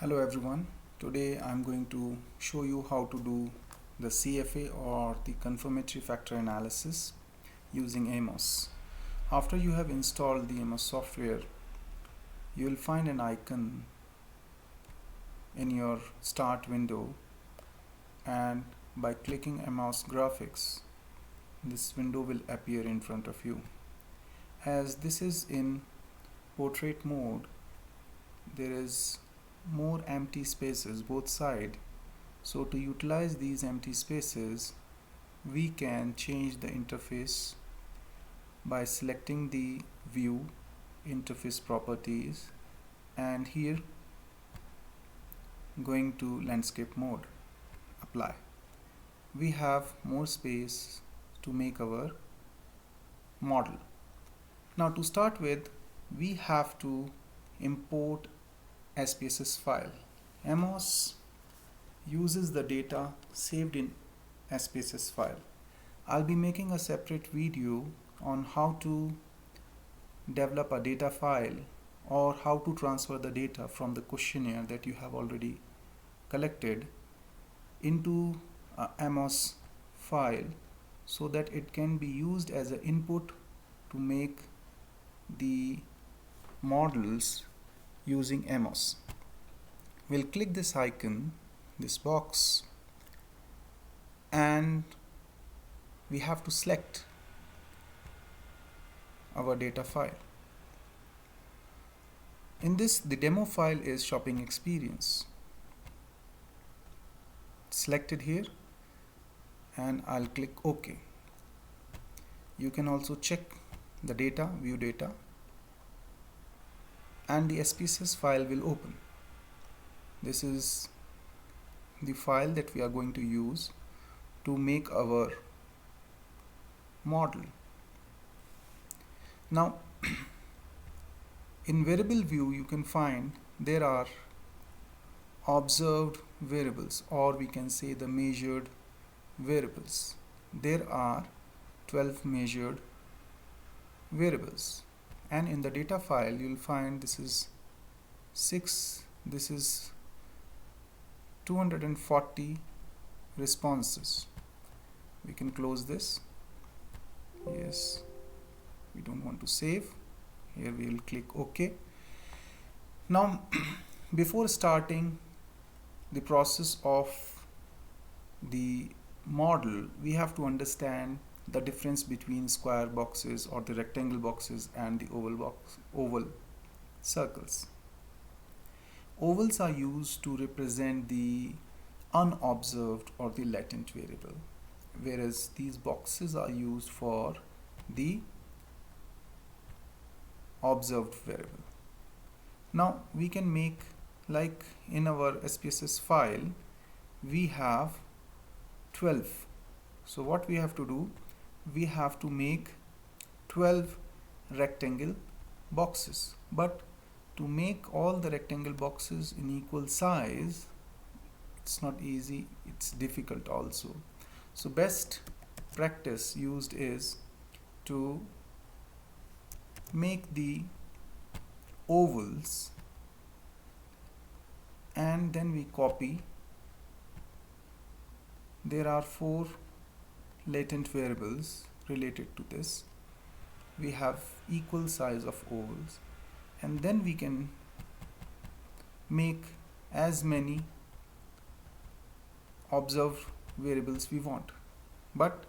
Hello everyone. Today I'm going to show you how to do the CFA or the confirmatory factor analysis using AMOS. After you have installed the AMOS software, you will find an icon in your start window, and by clicking AMOS graphics, this window will appear in front of you. As this is in portrait mode, there is more empty spaces both sides. So to utilize these empty spaces, we can change the interface by selecting the view interface properties and here going to landscape mode, apply. We have more space to make our model. Now to start with, we have to import SPSS file. AMOS uses the data saved in SPSS file. I'll be making a separate video on how to develop a data file or how to transfer the data from the questionnaire that you have already collected into a AMOS file so that it can be used as an input to make the models using AMOS. We'll click this icon, this box, and we have to select our data file. In this, the demo file is shopping experience. Selected here, and I'll click OK. You can also check the data, view data, and the SPSS file will open. This is the file that we are going to use to make our model. Now in variable view you can find there are observed variables, or we can say the measured variables. There are 12 measured variables, and in the data file you will find this is 6, this is 240 responses. We can close this. Yes, we don't want to save. Here we will click OK. Now before starting the process of the model, we have to understand the difference between square boxes or the rectangle boxes and the oval circles. Ovals are used to represent the unobserved or the latent variable, whereas these boxes are used for the observed variable. Now we can make, like in our SPSS file we have 12. So what we have to do, we have to make 12 rectangle boxes, but to make all the rectangle boxes in equal size, it's not easy, it's difficult also. So best practice used is to make the ovals and then we copy. There are 4 latent variables related to this. We have equal size of ovals, and then we can make as many observed variables we want. But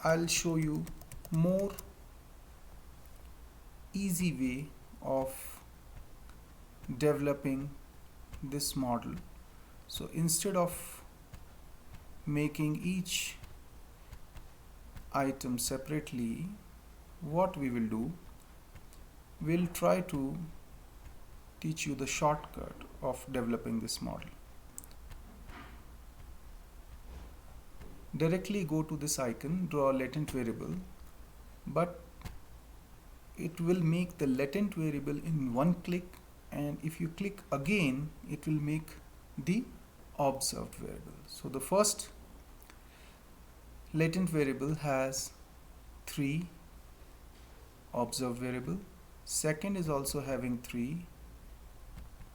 I'll show you more easy way of developing this model. So instead of making each item separately, what we will do, we'll try to teach you the shortcut of developing this model. Directly go to this icon, draw a latent variable, but it will make the latent variable in one click, and if you click again it will make the observed variable. So the first latent variable has 3 observed variable, second is also having 3,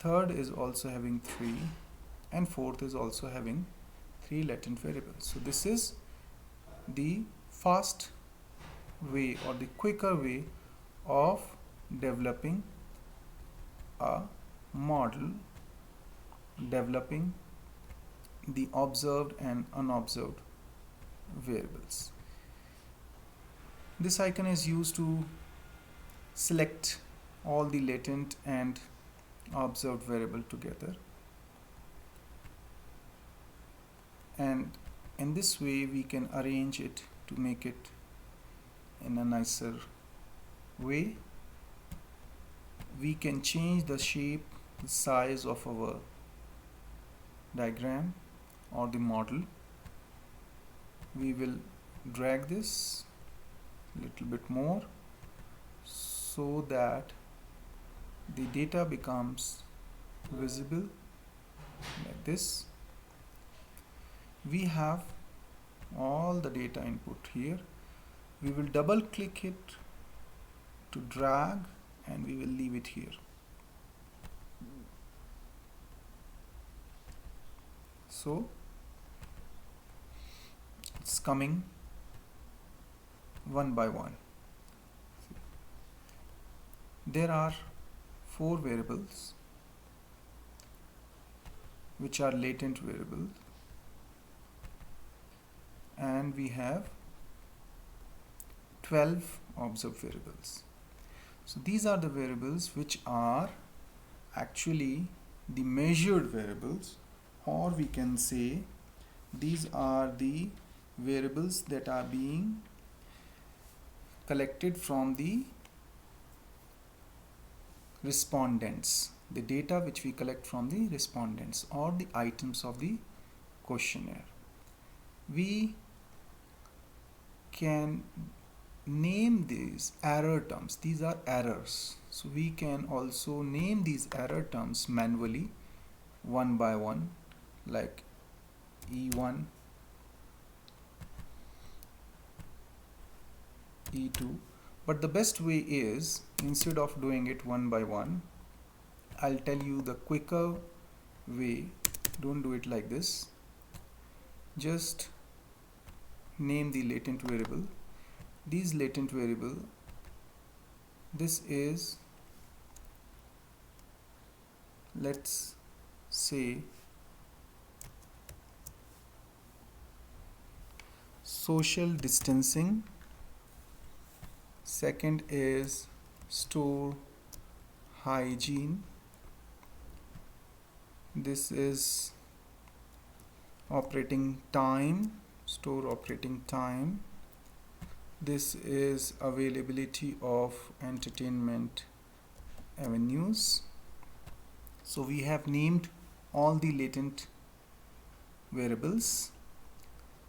third is also having 3, and fourth is also having 3 latent variables. So this is the fast way or the quicker way of developing a model, developing the observed and unobserved variables. This icon is used to select all the latent and observed variable together, and in this way we can arrange it to make it in a nicer way. We can change the shape, the size of our diagram or the model. We will drag this a little bit more so that the data becomes visible like this. We have all the data input here. We will double click it to drag, and we will leave it here. So it's coming one by one. There are 4 variables which are latent variables, and we have 12 observed variables. So these are the variables which are actually the measured variables, or we can say these are the variables that are being collected from the respondents, the data which we collect from the respondents or the items of the questionnaire. We can name these error terms. These are errors. So we can also name these error terms manually one by one, like E1, E2. But the best way is, instead of doing it one by one, I'll tell you the quicker way. Don't do it like this. Just name the latent variable. These latent variable, this is, let's say, social distancing. Second is store hygiene. This is operating time, store operating time. This is availability of entertainment avenues. So we have named all the latent variables,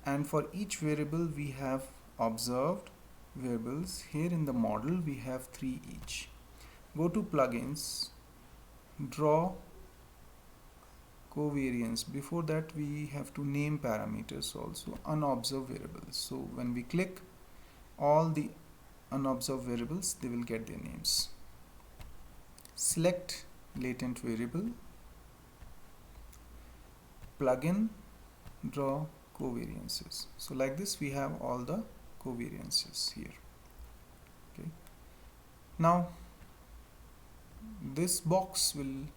and for each variable we have observed variables. Here in the model we have 3 each. Go to plugins, draw covariance. Before that we have to name parameters also, unobserved variables. So when we click all the unobserved variables, they will get their names. Select latent variable, plugin, draw covariances. So like this we have all the covariances here. Okay. Now this box will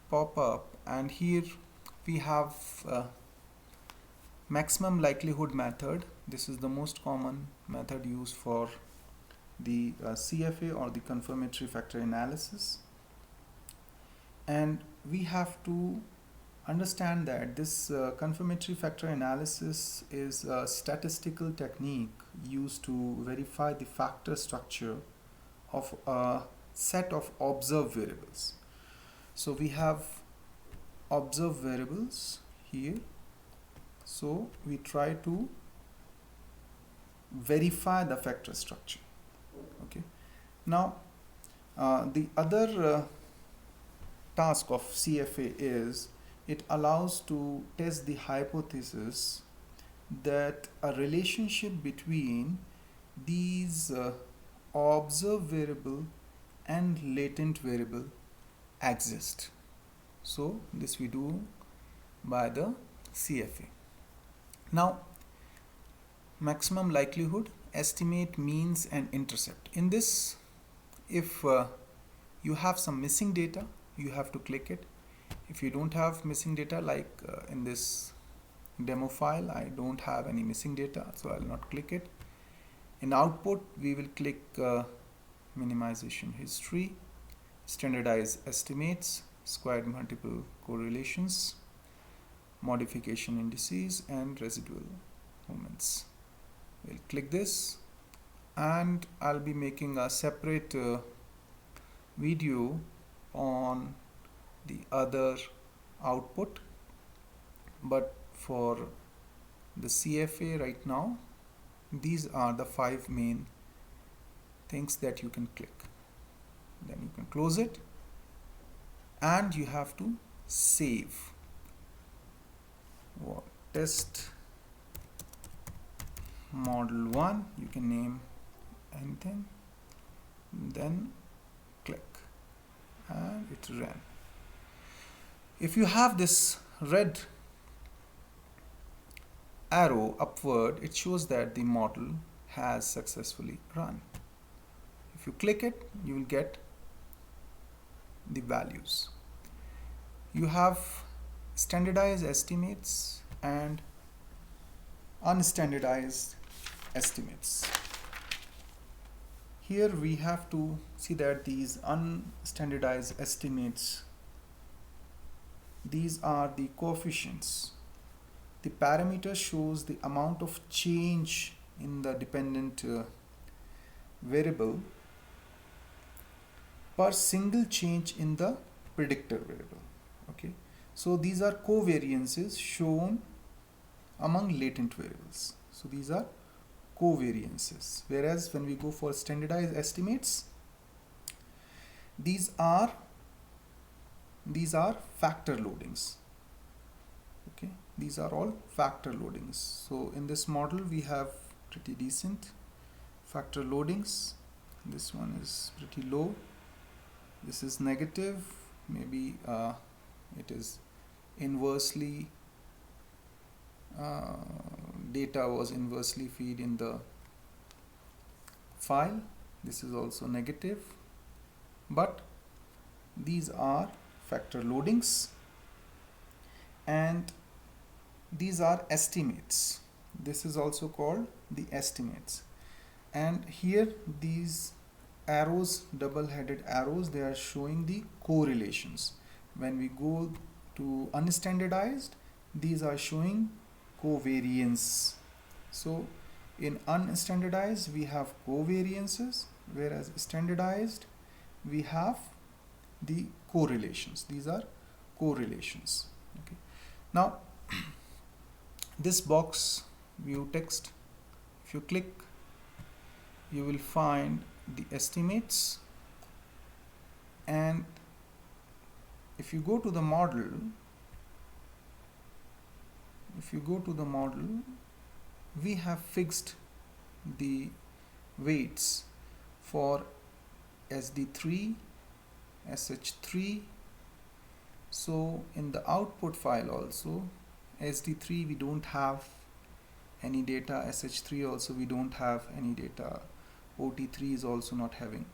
pop up, and here we have maximum likelihood method. This is the most common method used for the CFA or the confirmatory factor analysis, and we have to understand that this confirmatory factor analysis is a statistical technique used to verify the factor structure of a set of observed variables. So we have observed variables here, so we try to verify the factor structure. Okay. Now the other task of CFA is it allows to test the hypothesis that a relationship between these observed variable and latent variable exist. So this we do by the CFA. Now, maximum likelihood, estimate means and intercept. In this, if you have some missing data, you have to click it. If you don't have missing data, like in this demo file, I don't have any missing data, so I'll not click it. In output, we will click minimization history, standardized estimates, squared multiple correlations, modification indices, and residual moments. We'll click this, and I'll be making a separate video on the other output, but for the CFA right now, these are the 5 main things that you can click. Then you can close it, and you have to save. Test model 1, you can name anything, then click, and it ran. If you have this red arrow upward, it shows that the model has successfully run. If you click it, you will get the values. You have standardized estimates and unstandardized estimates. Here we have to see that these unstandardized estimates, these are the coefficients. The parameter shows the amount of change in the dependent variable per single change in the predictor variable. Okay, so these are covariances shown among latent variables. So these are covariances, whereas when we go for standardized estimates, these are factor loadings. Okay, these are all factor loadings. So in this model we have pretty decent factor loadings. This one is pretty low, this is negative, maybe it is inversely data was inversely fed in the file. This is also negative, but these are factor loadings, and these are estimates. This is also called the estimates. And here these arrows, double-headed arrows, they are showing the correlations. When we go to unstandardized, these are showing covariance. So in unstandardized we have covariances, whereas standardized we have the correlations. These are correlations. Okay, now this box view text, if you click, you will find the estimates, and if you go to the model, we have fixed the weights for SD3, SH3. So in the output file also, SD3 we don't have any data, SH3 also we don't have any data, OT3 is also not having.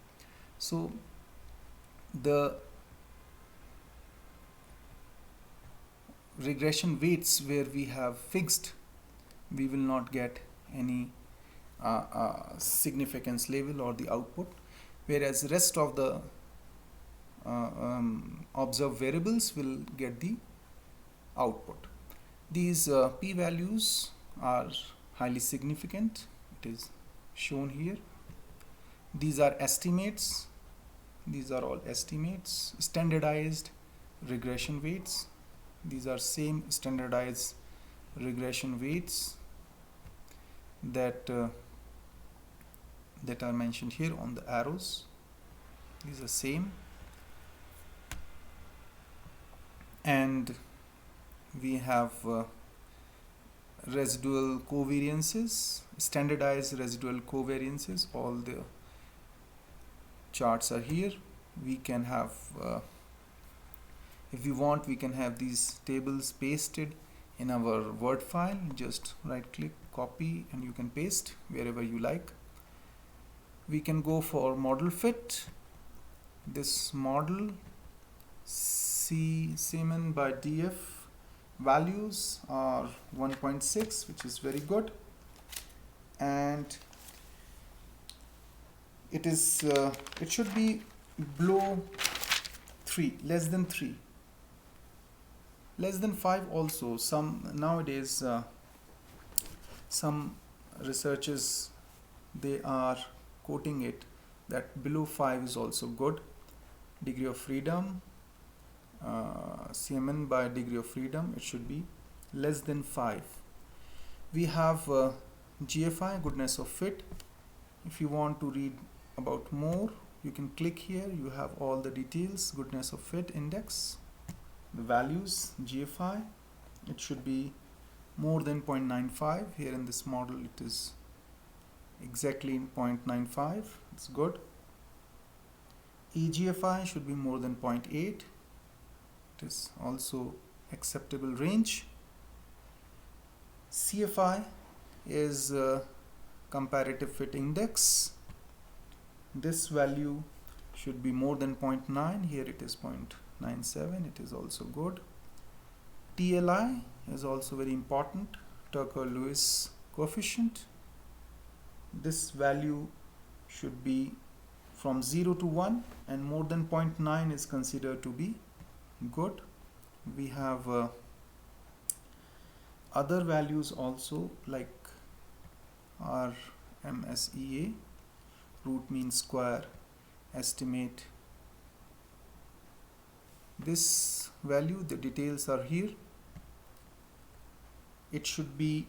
So the regression weights where we have fixed, we will not get any significance level or the output, whereas rest of the observed variables will get the output. These p-values are highly significant, it is shown here. These are estimates, these are all estimates. Standardized regression weights, these are same standardized regression weights that are mentioned here on the arrows. These are same, and we have residual covariances, standardized residual covariances. All the charts are here. We can have If we want, we can have these tables pasted in our Word file. Just right click, copy, and you can paste wherever you like. We can go for model fit. This model Seema by DF values are 1.6, which is very good, and it should be below 3, less than 3, less than 5 also. Nowadays some researchers, they are quoting it that below 5 is also good. Degree of freedom, Seema by degree of freedom, it should be less than 5. We have GFI, goodness of fit. If you want to read about more, you can click here. You have all the details. Goodness of fit index, the values, GFI, it should be more than 0.95. Here in this model it is exactly in 0.95. It's good. EGFI should be more than 0.8. It is also acceptable range. CFI is comparative fit index. This value should be more than 0.9. Here it is 0.97. It is also good. TLI is also very important, Tucker-Lewis coefficient. This value should be from 0 to 1, and more than 0.9 is considered to be good. We have other values also, like RMSEA, root mean square estimate. This value, the details are here. It should be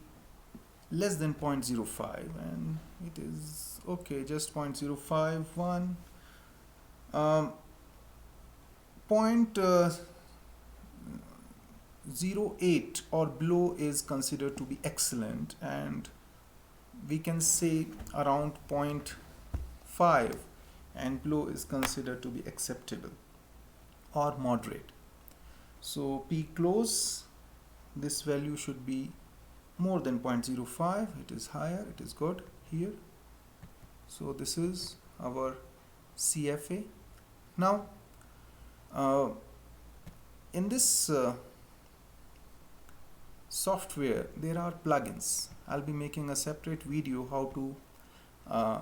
less than 0.05, and it is okay, just 0.051. 0.08 or below is considered to be excellent, and we can say around 0.5 and below is considered to be acceptable or moderate. So P close, this value should be more than 0.05. It is higher, it is good here. So this is our CFA. Now in this software there are plugins. I'll be making a separate video how to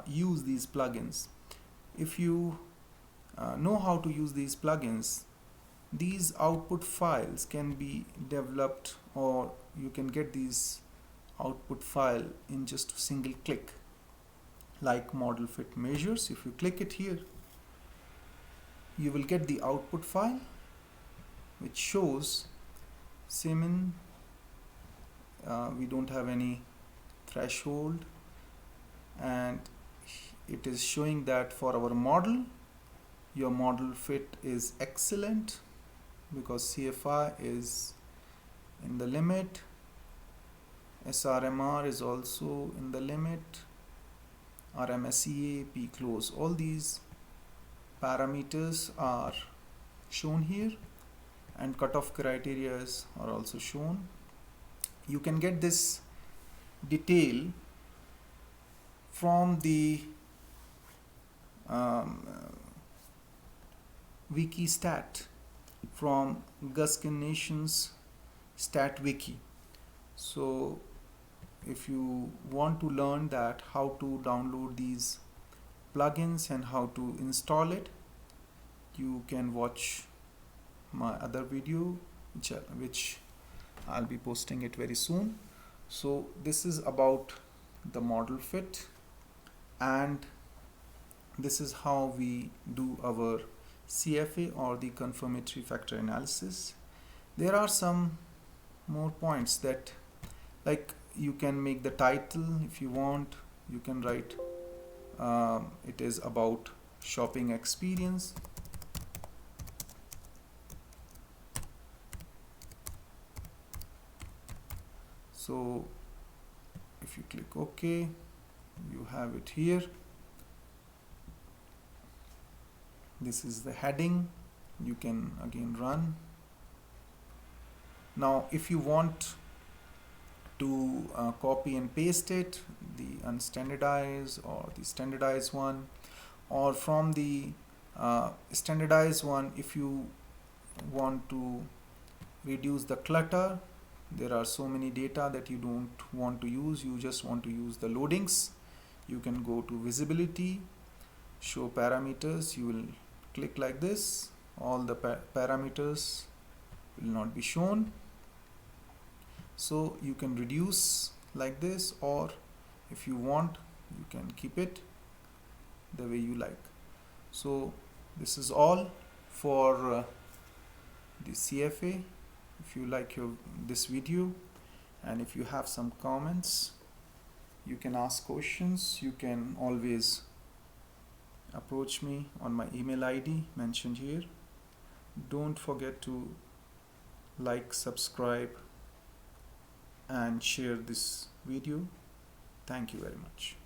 use these plugins. If you know how to use these plugins, these output files can be developed, or you can get these output file in just a single click, like model fit measures. If you click it here, you will get the output file which shows Seema. We don't have any threshold, and it is showing that for our model, your model fit is excellent because CFI is in the limit, SRMR is also in the limit, RMSEA, P close, all these parameters are shown here, and cutoff criteria are also shown. You can get this detail from the wiki stat, from Guskin Nation's stat wiki. So if you want to learn that how to download these plugins and how to install it, you can watch my other video which I'll be posting it very soon. So this is about the model fit, and this is how we do our CFA or the confirmatory factor analysis. There are some more points that, like, you can make the title if you want. You can write it is about shopping experience. So if you click OK, you have it here. This is the heading. You can again run Now if you want to copy and paste it, the unstandardized or the standardized one, or from the standardized one, if you want to reduce the clutter, there are so many data that you don't want to use, you just want to use the loadings, you can go to visibility, show parameters, you will click like this, all the parameters will not be shown. So you can reduce like this, or if you want you can keep it the way you like. So this is all for the CFA. If you like this video, and if you have some comments, you can ask questions, you can always approach me on my email ID mentioned here. Don't forget to like, subscribe and share this video. Thank you very much.